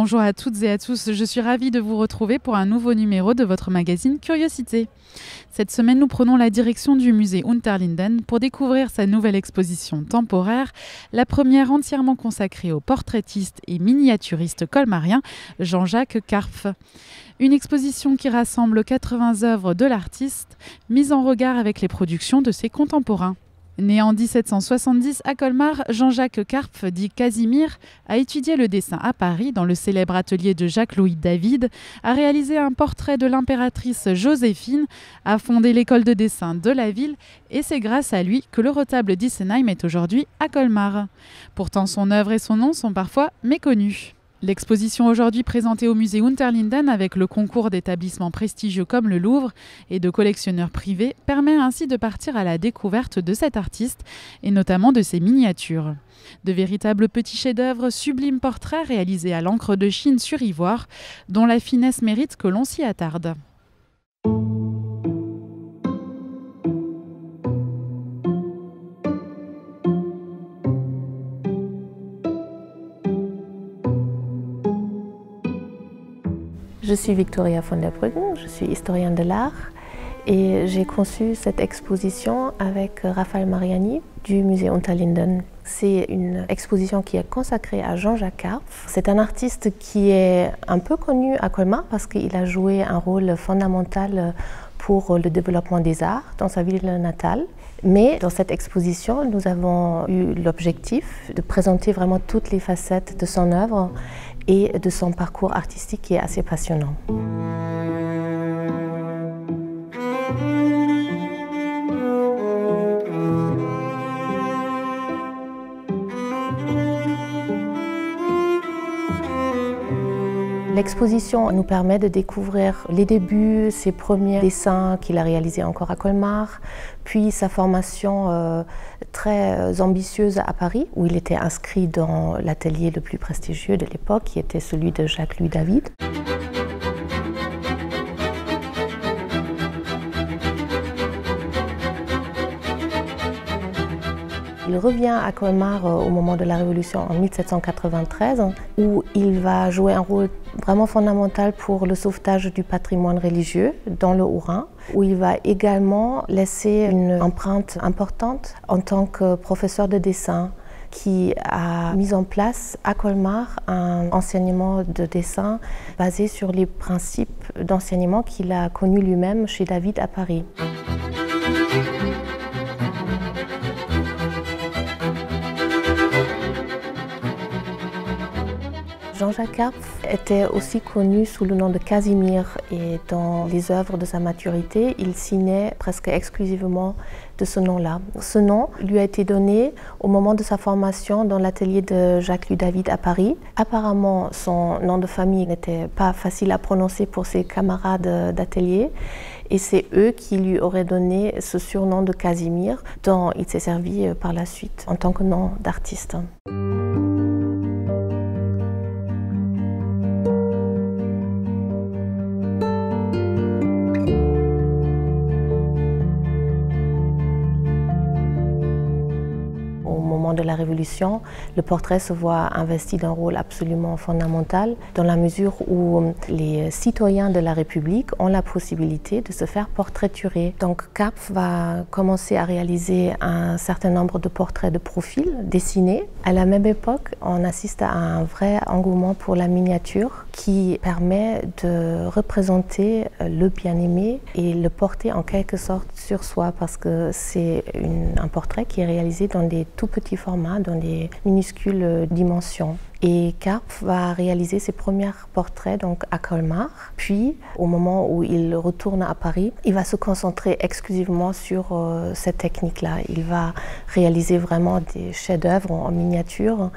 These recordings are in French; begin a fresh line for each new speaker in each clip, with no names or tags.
Bonjour à toutes et à tous, je suis ravie de vous retrouver pour un nouveau numéro de votre magazine Curiosité. Cette semaine, nous prenons la direction du musée Unterlinden pour découvrir sa nouvelle exposition temporaire, la première entièrement consacrée au portraitiste et miniaturiste colmarien Jean-Jacques Karpf. Une exposition qui rassemble 80 œuvres de l'artiste, mises en regard avec les productions de ses contemporains. Né en 1770 à Colmar, Jean-Jacques Karpf, dit Casimir, a étudié le dessin à Paris dans le célèbre atelier de Jacques-Louis David, a réalisé un portrait de l'impératrice Joséphine, a fondé l'école de dessin de la ville et c'est grâce à lui que le retable d'Issenheim est aujourd'hui à Colmar. Pourtant, son œuvre et son nom sont parfois méconnus. L'exposition aujourd'hui présentée au musée Unterlinden avec le concours d'établissements prestigieux comme le Louvre et de collectionneurs privés permet ainsi de partir à la découverte de cet artiste et notamment de ses miniatures. De véritables petits chefs-d'œuvre, sublimes portraits réalisés à l'encre de Chine sur ivoire dont la finesse mérite que l'on s'y attarde.
Je suis Victoria von der Bruggen, je suis historienne de l'art et j'ai conçu cette exposition avec Raphaël Mariani du musée Unterlinden. C'est une exposition qui est consacrée à Jean-Jacques Karpf. C'est un artiste qui est un peu connu à Colmar parce qu'il a joué un rôle fondamental pour le développement des arts dans sa ville natale. Mais dans cette exposition, nous avons eu l'objectif de présenter vraiment toutes les facettes de son œuvre et de son parcours artistique qui est assez passionnant. L'exposition nous permet de découvrir les débuts, ses premiers dessins qu'il a réalisés encore à Colmar, puis sa formation très ambitieuse à Paris, où il était inscrit dans l'atelier le plus prestigieux de l'époque, qui était celui de Jacques-Louis David. Il revient à Colmar au moment de la Révolution en 1793, où il va jouer un rôle vraiment fondamental pour le sauvetage du patrimoine religieux dans le Haut-Rhin, où il va également laisser une empreinte importante en tant que professeur de dessin, qui a mis en place à Colmar un enseignement de dessin basé sur les principes d'enseignement qu'il a connus lui-même chez David à Paris. Jean-Jacques Karpf était aussi connu sous le nom de Casimir et dans les œuvres de sa maturité, il signait presque exclusivement de ce nom-là. Ce nom lui a été donné au moment de sa formation dans l'atelier de Jacques-Louis David à Paris. Apparemment, son nom de famille n'était pas facile à prononcer pour ses camarades d'atelier et c'est eux qui lui auraient donné ce surnom de Casimir dont il s'est servi par la suite en tant que nom d'artiste. De la Révolution, le portrait se voit investi d'un rôle absolument fondamental dans la mesure où les citoyens de la République ont la possibilité de se faire portraiturer. Donc Karpf va commencer à réaliser un certain nombre de portraits de profil dessinés. À la même époque, on assiste à un vrai engouement pour la miniature qui permet de représenter le bien-aimé et le porter en quelque sorte sur soi parce que c'est un portrait qui est réalisé dans des tout petits formats, dans des minuscules dimensions. Et Karpf va réaliser ses premiers portraits donc à Colmar. Puis, au moment où il retourne à Paris, il va se concentrer exclusivement sur cette technique-là. Il va réaliser vraiment des chefs-d'œuvre en miniature.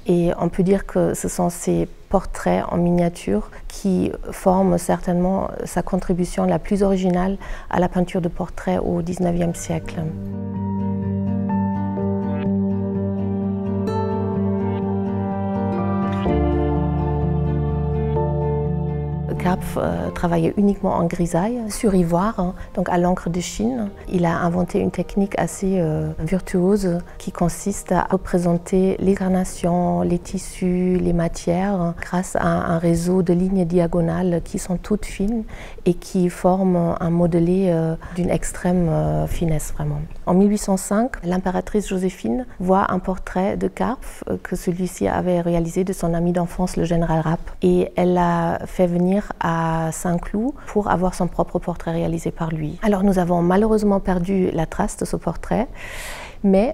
Et on peut dire que ce sont ces portraits en miniature qui forment certainement sa contribution la plus originale à la peinture de portrait au XIXe siècle. Karpf travaillait uniquement en grisaille, sur ivoire, donc à l'encre de Chine. Il a inventé une technique assez virtuose qui consiste à représenter les carnations, les tissus, les matières grâce à un réseau de lignes diagonales qui sont toutes fines et qui forment un modelé d'une extrême finesse vraiment. En 1805, l'impératrice Joséphine voit un portrait de Karpf que celui-ci avait réalisé de son ami d'enfance, le général Rapp. Et elle l'a fait venir à Saint-Cloud pour avoir son propre portrait réalisé par lui. Alors nous avons malheureusement perdu la trace de ce portrait, mais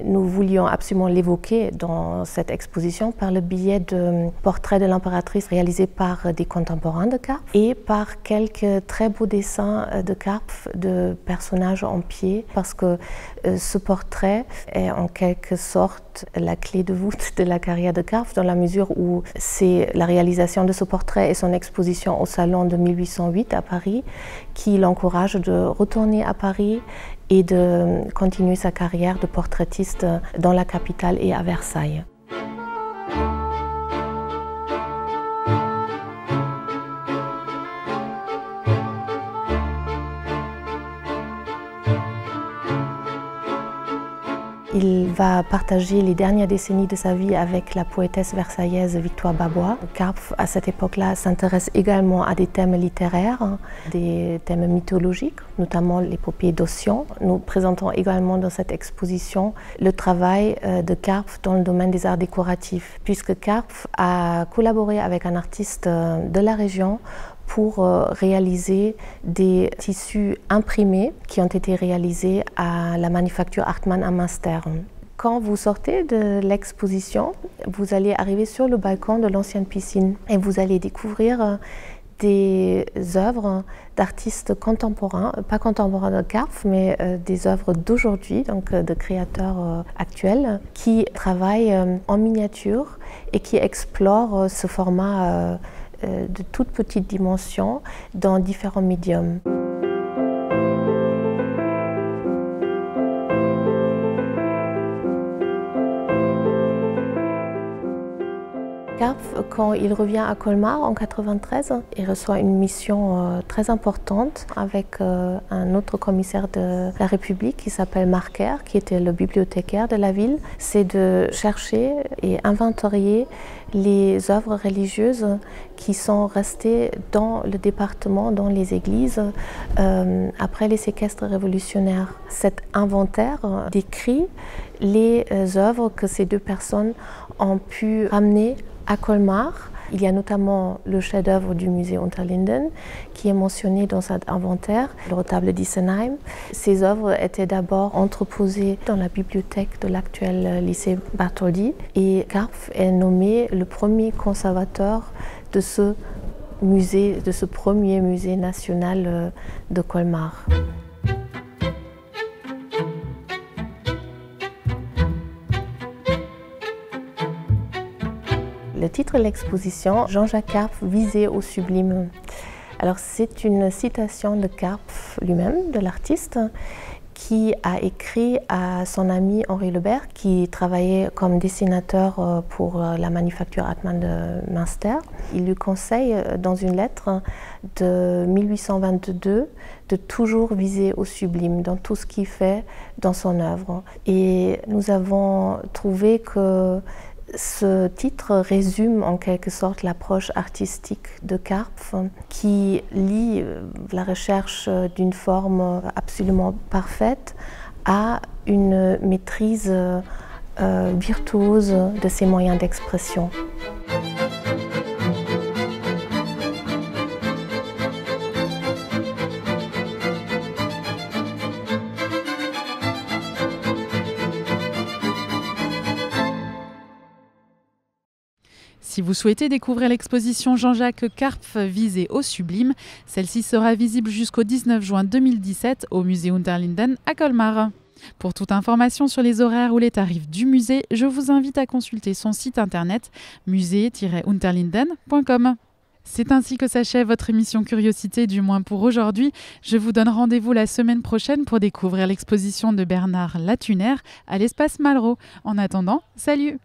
nous voulions absolument l'évoquer dans cette exposition par le biais de portraits de l'impératrice réalisés par des contemporains de Karpf et par quelques très beaux dessins de Karpf de personnages en pied, parce que ce portrait est en quelque sorte la clé de voûte de la carrière de Karpf, dans la mesure où c'est la réalisation de ce portrait et son exposition au Salon de 1808 à Paris qui l'encourage de retourner à Paris et de continuer sa carrière de portraitiste dans la capitale et à Versailles. Il va partager les dernières décennies de sa vie avec la poétesse versaillaise Victoire Babois. Karpf, à cette époque-là, s'intéresse également à des thèmes littéraires, des thèmes mythologiques, notamment l'épopée d'Ossian. Nous présentons également dans cette exposition le travail de Karpf dans le domaine des arts décoratifs, puisque Karpf a collaboré avec un artiste de la région pour réaliser des tissus imprimés qui ont été réalisés à la manufacture Hartmann à Münster. Quand vous sortez de l'exposition, vous allez arriver sur le balcon de l'ancienne piscine et vous allez découvrir des œuvres d'artistes contemporains, pas contemporains de Karpf, mais des œuvres d'aujourd'hui, donc de créateurs actuels, qui travaillent en miniature et qui explorent ce format de toute petite dimension dans différents médiums. Karpf, quand il revient à Colmar en 1993, il reçoit une mission très importante avec un autre commissaire de la République qui s'appelle Marker, qui était le bibliothécaire de la ville. C'est de chercher et inventorier les œuvres religieuses qui sont restées dans le département, dans les églises, après les séquestres révolutionnaires. Cet inventaire décrit les œuvres que ces deux personnes ont pu ramener à Colmar. Il y a notamment le chef-d'œuvre du musée Unterlinden qui est mentionné dans cet inventaire, le retable d'Issenheim. Ces œuvres étaient d'abord entreposées dans la bibliothèque de l'actuel lycée Bartholdi et Karpf est nommé le premier conservateur de ce musée, de ce premier musée national de Colmar. Le titre de l'exposition, Jean-Jacques Karpf, visé au sublime. Alors c'est une citation de Karpf lui-même, de l'artiste, qui a écrit à son ami Henri Lebert, qui travaillait comme dessinateur pour la manufacture Hartmann de Münster. Il lui conseille dans une lettre de 1822 de toujours viser au sublime dans tout ce qu'il fait dans son œuvre. Et nous avons trouvé que ce titre résume en quelque sorte l'approche artistique de Karpf qui lie la recherche d'une forme absolument parfaite à une maîtrise virtuose de ses moyens d'expression.
Si vous souhaitez découvrir l'exposition Jean-Jacques Karpf visé au sublime, celle-ci sera visible jusqu'au 19 juin 2017 au musée Unterlinden à Colmar. Pour toute information sur les horaires ou les tarifs du musée, je vous invite à consulter son site internet musée-unterlinden.com. C'est ainsi que s'achève votre émission Curiosité, du moins pour aujourd'hui. Je vous donne rendez-vous la semaine prochaine pour découvrir l'exposition de Bernard Latuner à l'espace Malraux. En attendant, salut!